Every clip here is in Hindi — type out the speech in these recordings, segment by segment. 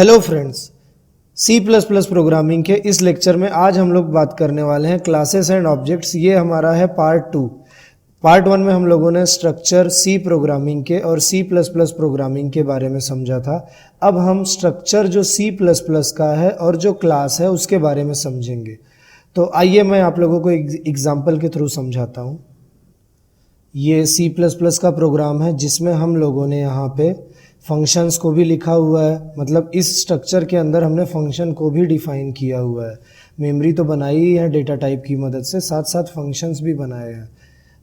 Hello friends, C plus plus programming के इस लेक्चर में आज हम लोग बात करने वाले हैं क्लासेस एंड ऑब्जेक्ट्स। ये हमारा है पार्ट 2। पार्ट 1 में हम लोगों ने स्ट्रक्चर सी प्रोग्रामिंग के और सी प्लस प्लस प्रोग्रामिंग के बारे में समझा था। अब हम स्ट्रक्चर जो सी प्लस प्लस का है और जो क्लास है उसके बारे में समझेंगे। तो आइए मैं आप लोगों को एग्जाम्पल के थ्रू समझाता हूँ। ये सी प्लस प्लस का प्रोग्राम है जिसमें हम लोगों ने यहाँ पे फंक्शंस को भी लिखा हुआ है। मतलब इस स्ट्रक्चर के अंदर हमने फंक्शन को भी डिफाइन किया हुआ है। मेमोरी तो बनाई ही है डेटा टाइप की मदद से, साथ साथ फंक्शंस भी बनाए हैं।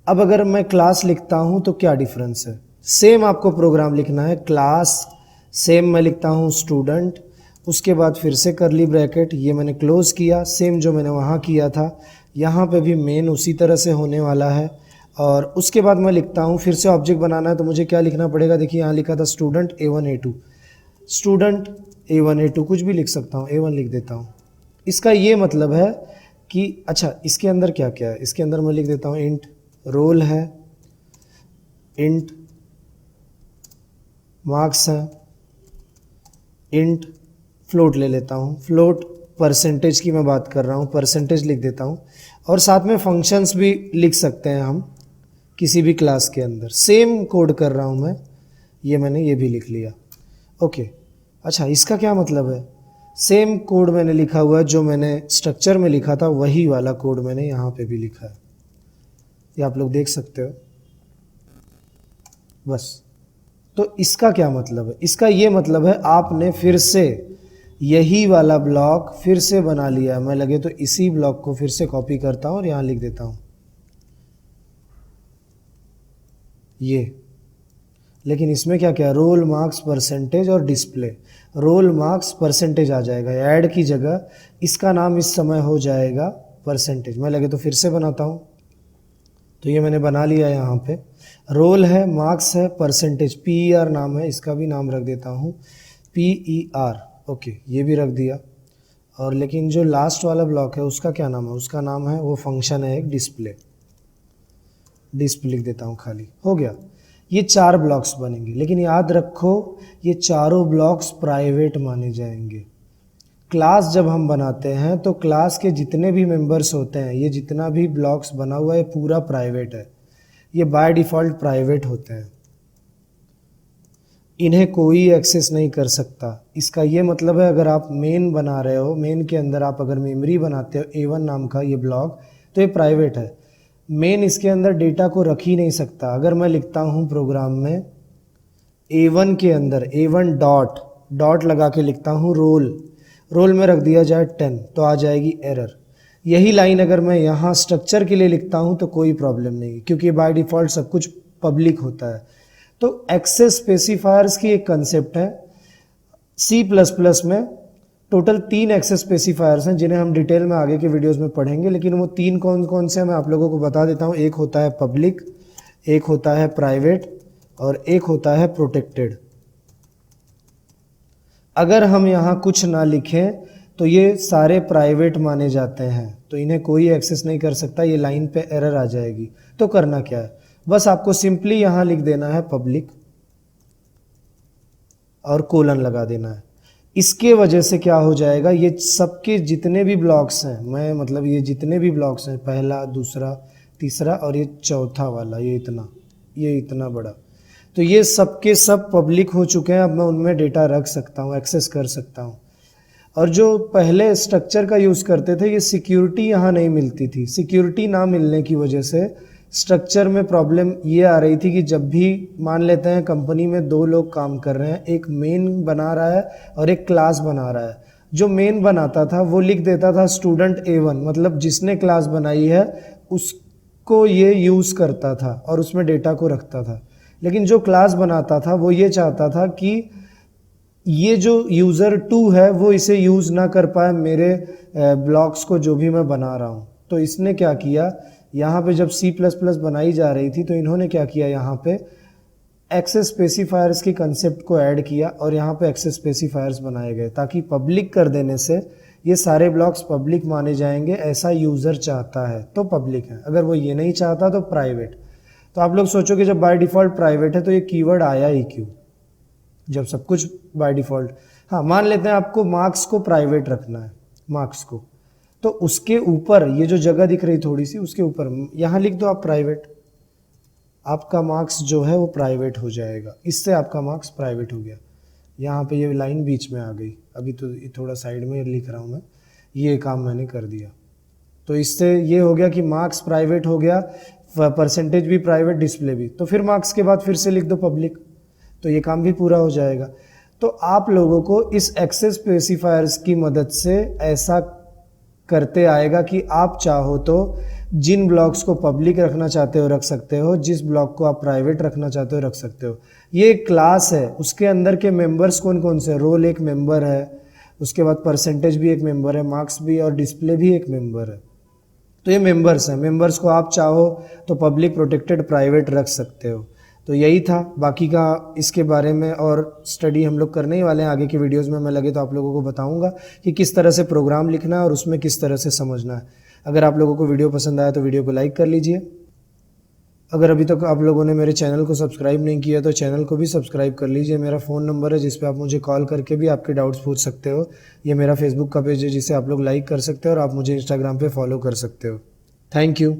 अब अगर मैं क्लास लिखता हूँ तो क्या डिफरेंस है? सेम आपको प्रोग्राम लिखना है। क्लास सेम मैं लिखता हूँ स्टूडेंट, उसके बाद फिर से करली ब्रैकेट, ये मैंने क्लोज किया, सेम जो मैंने वहाँ किया था यहाँ पे भी मेन उसी तरह से होने वाला है। और उसके बाद मैं लिखता हूँ, फिर से ऑब्जेक्ट बनाना है तो मुझे क्या लिखना पड़ेगा? देखिए यहाँ लिखा था student A1 A2, student A1 A2 कुछ भी लिख सकता हूँ, A1 लिख देता हूँ। इसका ये मतलब है कि अच्छा इसके अंदर क्या क्या है? इसके अंदर मैं लिख देता हूँ इंट रोल है, इंट मार्क्स है, इंट फ्लोट ले लेता हूँ, फ्लोट परसेंटेज की मैं बात कर रहा हूँ, परसेंटेज लिख देता हूँ। और साथ में फंक्शंस भी लिख सकते हैं हम किसी भी क्लास के अंदर। सेम कोड कर रहा हूँ मैं, ये मैंने ये भी लिख लिया। ओके, अच्छा इसका क्या मतलब है? सेम कोड मैंने लिखा हुआ है, जो मैंने स्ट्रक्चर में लिखा था वही वाला कोड मैंने यहाँ पे भी लिखा है, ये आप लोग देख सकते हो। बस, तो इसका क्या मतलब है? इसका ये मतलब है आपने फिर से यही वाला ब्लॉक फिर से बना लिया है। मैं लगे तो इसी ब्लॉक को फिर से कॉपी करता हूँ और यहाँ लिख देता हूँ ये। लेकिन इसमें क्या क्या? रोल मार्क्स परसेंटेज और डिस्प्ले। रोल मार्क्स परसेंटेज आ जाएगा, ऐड की जगह इसका नाम इस समय हो जाएगा परसेंटेज। मैं लगे तो फिर से बनाता हूँ, तो ये मैंने बना लिया। यहाँ पे रोल है, मार्क्स है, परसेंटेज PER नाम है, इसका भी नाम रख देता हूँ PER। ओके, ये भी रख दिया। और लेकिन जो लास्ट वाला ब्लॉक है उसका क्या नाम है? उसका नाम है, वो फंक्शन है एक डिस्प्ले, डिस्प्ले लिख देता हूँ खाली। हो गया, ये 4 ब्लॉक्स बनेंगे। लेकिन याद रखो ये चारों ब्लॉक्स प्राइवेट माने जाएंगे। क्लास जब हम बनाते हैं तो क्लास के जितने भी मेंबर्स होते हैं, ये जितना भी ब्लॉक्स बना हुआ है पूरा प्राइवेट है। ये बाय डिफ़ॉल्ट प्राइवेट होते हैं, इन्हें कोई एक्सेस नहीं कर सकता। इसका ये मतलब है अगर आप मेन बना रहे हो, मेन के अंदर आप अगर मेमोरी बनाते हो A1 नाम का ये ब्लॉक, तो ये प्राइवेट है। मेन इसके अंदर डेटा को रख ही नहीं सकता। अगर मैं लिखता हूँ प्रोग्राम में A1 के अंदर A1 डॉट डॉट लगा के लिखता हूँ रोल, रोल में रख दिया जाए 10 तो आ जाएगी एरर। यही लाइन अगर मैं यहाँ स्ट्रक्चर के लिए लिखता हूँ तो कोई प्रॉब्लम नहीं, क्योंकि बाय डिफ़ॉल्ट सब कुछ पब्लिक होता है। तो एक्सेस स्पेसिफायर्स की एक कंसेप्ट है सी प्लस प्लस में। टोटल 3 एक्सेस स्पेसिफायर्स हैं जिन्हें हम डिटेल में आगे के वीडियोस में पढ़ेंगे। लेकिन वो 3 कौन कौन से मैं आप लोगों को बता देता हूँ। एक होता है पब्लिक, एक होता है प्राइवेट और एक होता है प्रोटेक्टेड। अगर हम यहाँ कुछ ना लिखें तो ये सारे प्राइवेट माने जाते हैं, तो इन्हें कोई एक्सेस नहीं कर सकता। ये लाइन पे एरर आ जाएगी। तो करना क्या है? बस आपको सिंपली यहाँ लिख देना है पब्लिक और कोलन लगा देना है। इसके वजह से क्या हो जाएगा, ये सबके जितने भी ब्लॉक्स हैं, मैं मतलब ये जितने भी ब्लॉक्स हैं, पहला, दूसरा, तीसरा और ये चौथा वाला, ये इतना बड़ा, तो ये सबके सब पब्लिक हो चुके हैं। अब मैं उनमें डेटा रख सकता हूँ, एक्सेस कर सकता हूँ। और जो पहले स्ट्रक्चर का यूज़ करते थे, ये सिक्योरिटी यहाँ नहीं मिलती थी। सिक्योरिटी ना मिलने की वजह से स्ट्रक्चर में प्रॉब्लम ये आ रही थी कि जब भी मान लेते हैं कंपनी में 2 लोग काम कर रहे हैं, एक मेन बना रहा है और एक क्लास बना रहा है। जो मेन बनाता था वो लिख देता था स्टूडेंट A1, मतलब जिसने क्लास बनाई है उसको ये यूज़ करता था और उसमें डेटा को रखता था। लेकिन जो क्लास बनाता था वो ये चाहता था कि ये जो यूज़र 2 है वो इसे यूज़ ना कर पाए, मेरे ब्लॉक्स को जो भी मैं बना रहा हूँ। तो इसने क्या किया, यहाँ पे जब C++ बनाई जा रही थी तो इन्होंने क्या किया, यहाँ पे एक्सेस स्पेसिफायर्स की कंसेप्ट को ऐड किया और यहाँ पे एक्सेस स्पेसिफायर्स बनाए गए, ताकि पब्लिक कर देने से ये सारे ब्लॉक्स पब्लिक माने जाएंगे। ऐसा यूज़र चाहता है तो पब्लिक है, अगर वो ये नहीं चाहता तो प्राइवेट। तो आप लोग सोचोगे जब बाय डिफ़ॉल्ट प्राइवेट है तो ये कीवर्ड आया ही क्यों, जब सब कुछ बाय डिफ़ॉल्ट हाँ, मान लेते हैं आपको मार्क्स को प्राइवेट रखना है, मार्क्स को, तो उसके ऊपर ये जो जगह दिख रही थोड़ी सी, उसके ऊपर यहाँ लिख दो आप प्राइवेट, आपका मार्क्स जो है वो प्राइवेट हो जाएगा, इससे आपका मार्क्स प्राइवेट हो गया। यहाँ पे ये लाइन बीच में आ गई, अभी तो थोड़ा साइड में लिख रहा हूँ मैं, ये काम मैंने कर दिया। तो इससे ये हो गया कि मार्क्स प्राइवेट हो गया, परसेंटेज भी प्राइवेट, डिस्प्ले भी। तो फिर मार्क्स के बाद फिर से लिख दो पब्लिक, तो ये काम भी पूरा हो जाएगा। तो आप लोगों को इस एक्सेस स्पेसिफायर्स की मदद से ऐसा करते आएगा कि आप चाहो तो जिन ब्लॉक्स को पब्लिक रखना चाहते हो रख सकते हो, जिस ब्लॉक को आप प्राइवेट रखना चाहते हो रख सकते हो। ये एक क्लास है, उसके अंदर के मेंबर्स कौन कौन से, रोल एक मेंबर है, उसके बाद परसेंटेज भी एक मेंबर है, मार्क्स भी और डिस्प्ले भी एक मेंबर है। तो ये मेंबर्स हैं, मेंबर्स को आप चाहो तो पब्लिक, प्रोटेक्टेड, प्राइवेट रख सकते हो। तो यही था, बाकी का इसके बारे में और स्टडी हम लोग करने ही वाले हैं आगे की वीडियोस में। मैं लगे तो आप लोगों को बताऊंगा कि किस तरह से प्रोग्राम लिखना है और उसमें किस तरह से समझना है। अगर आप लोगों को वीडियो पसंद आया तो वीडियो को लाइक कर लीजिए। अगर अभी तक आप लोगों ने मेरे चैनल को सब्सक्राइब नहीं किया तो चैनल को भी सब्सक्राइब कर लीजिए। मेरा फ़ोन नंबर है जिस पे आप मुझे कॉल करके भी आपके डाउट्स पूछ सकते हो। ये मेरा फेसबुक का पेज है जिसे आप लोग लाइक कर सकते हो और आप मुझे इंस्टाग्राम पे फॉलो कर सकते हो। Thank you.